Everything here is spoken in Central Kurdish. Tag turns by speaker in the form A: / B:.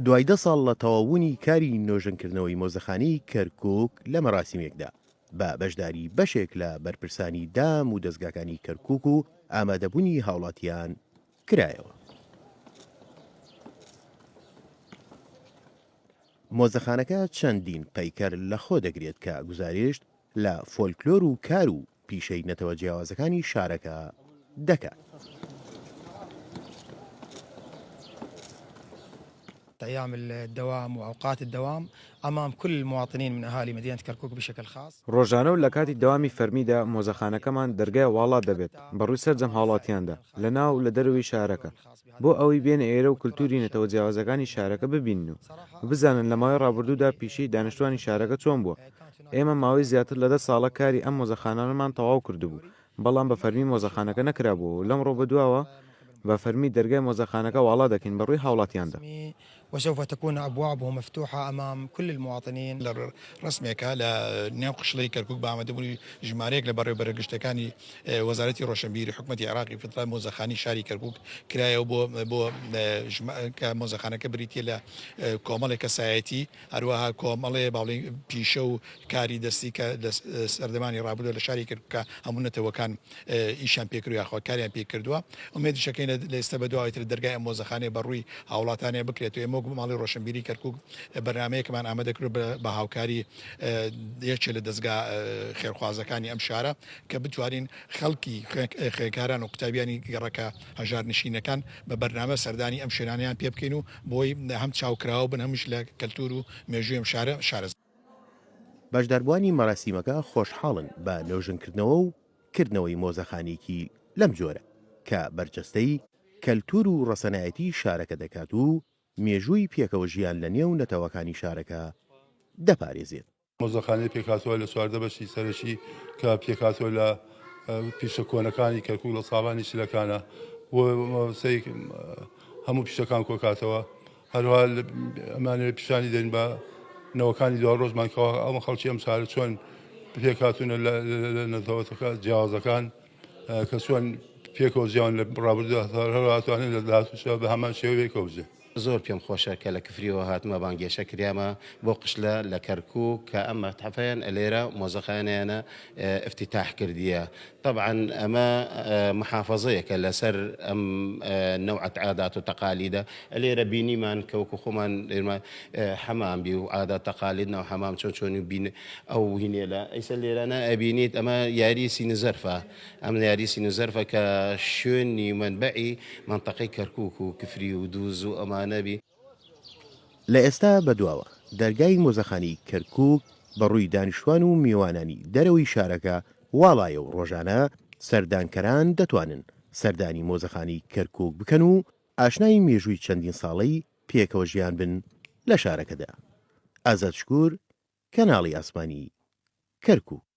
A: دوای 10 ساڵ لە تەواوبوونی کاری نۆژەنکردنەوەی مۆزەخانەی کەرکووک لە مەراسیمێکدا بە بەشداری بەشێک لە بەرپرسانی دام و دەستگاکانی کەرکووک و ئامادەبوونی هاوڵاتیان کرایەوە. مۆزەخانەکە چەندین پەیکەر لە خۆ دەگرێت کە گوزارشت لە فۆلکلۆر و کار و پیشەی نەتەوە جیاوازەکانی شارەکە دەکات.
B: أيام الدوام وأوقات الدوام أمام كل المواطنين من أهالي مدينة كركوك بشكل خاص.
C: ڕۆژانە و لە کاتی دەوامی فەرمیدا مۆزەخانەکەمان دەرگای واڵا دەبێت بەڕووی سەرجەم هاوڵاتیاندا لە ناو و لە دەروی شارەکە بۆ ئەوەی بێنە ئێرە و کولتوری نەتەوە جیاوازەکانی شارەکە ببینن و بزانن لە ماوەی ڕابردوودا پیشەی دانیشتوانی شارەکە چۆن بووە. ئێمە ماوەی زیاتر لە 10 ساڵە کاری ئەم مۆزەخانانەمان تەواو کردبوو، بەڵام بە فەرمی مۆزەخانەکە نەکرابووە و لەمڕۆ بەدواوە بە فەرمی دەرگای مۆزەخانەکە واڵا دەکەین بەڕووی هاوڵاتیاندا.
B: وسوف تكون أبوابه مفتوحة أمام كل المواطنين.
D: رسمێکە لە نێو قشڵەی کەرکووک بامەدەبوونی ژمارەیەک لە بەڕێ بەرەگشتەکانی وەزارەتی ڕۆشنبیری حکوومەتی عێراقی فترە مۆزەخانی شاری کەرکووک کرایەوە بۆ مۆزەخانەکە بریتە لە کۆمەڵێک کەسایەتی هەروەها کۆمەڵێ باڵی پیشە و کاری دەستی کە سەردەمانی ڕابردووە لە شاری کەرکووکە هەموو نەتەوەکان ئیشان پێکردو یاخوا کاریان پێکردووە. ئومێدیشەکەین لە ئێستا بەدواوەیتر دەرگای ئەم مۆزەخانەیە بەڕووی هاوڵاتانێ بکرێت و ئێمە ماڵی ڕۆشنبیری کەرکووک بەرنامەیەکمان ئامادەکرد بە هاوکاری یەکێ لە دەستگا خێرخوازەکانی ئەم شارە کە بتوانین خەڵکی خوێندکاران و قوتابیانی گەڕەکە هەژار نشینەکان بە بەرنامە سەردانی ئەم شوێنانیان پێ بکەین و بۆی هەم چاوکراوە بن هەمش لە کەلتور و مێژووی ئەم شارە.
A: بەشداربووانی مەراسیمەکە خۆشحاڵن بە نۆژنکردنەوە و کردنەوەی مۆزەخانێکی لەم جۆرە کە بەرجەستەی کەلتور و ڕەسەنایەتی شارەکە دەکات و مێژووی پێکەوە ژیان لە نێو نەتەوەکانی شارەکە دەپارێزێت.
E: مۆزەخانەی پێکاتەوە لە چواردە بەشی سەرەکی کە پێکاتەوە لە پیشە کۆنەکانی کەرکووک لە ساڵانی چلەکانە هەموو پیشەکان کۆکاتەوە هەروها ئەمانێت پیشانی دێن بە نەوەکانی دو ڕۆژمانکەوە ئەمە خەڵکی ئەم شارە چۆن پێکاتونە لە نەتەوەەکە جیاوازەکان کە چۆن پێکەوە ژیان لە ڕابردووە هەرواتوانێت لە داهاتووشە بە هەمان شێوەیەکەوژێ.
F: زۆر پێم خۆشە کە لە کفریەوە هاتمە بانگێشە کریامە بۆ قشلە لە کەرکووک کە ئەمە تحفەیان لێرە مۆزەخانەیانە افتتاح کردیە. طبعا ئەمە محافظەیەکە لەسەر ئەم نەوعەت عادات و تەقالیدە لێرە بینیمان کەوکو خۆمان حەمام بی و عادات تەقالید ناو حەمام چۆنی بین ئەو هینێ لە ئەیسە لێرانە ئەبینیت ئەمە یاری سینزەرفە ئەم یاری سینزەرفە کە شوێنی منبعی منطقەی کەرکووک و کفری و دووز و ئەمە
A: لە ئێستا بەدواوە دەرگای مۆزەخانی کەرکووک بەڕووی دانیشتوان و میوانانی دەرەوەی شارەکە واڵایە و ڕۆژانە سەردانکەران دەتوانن سەردانی مۆزەخانی کەرکووک بکەن و ئاشنای مێژووی چەندین ساڵەی پێکەوە ژیان بن لە شارەکەدا. ئازاد شکوور، کەناڵی ئاسمانی کەرکووک.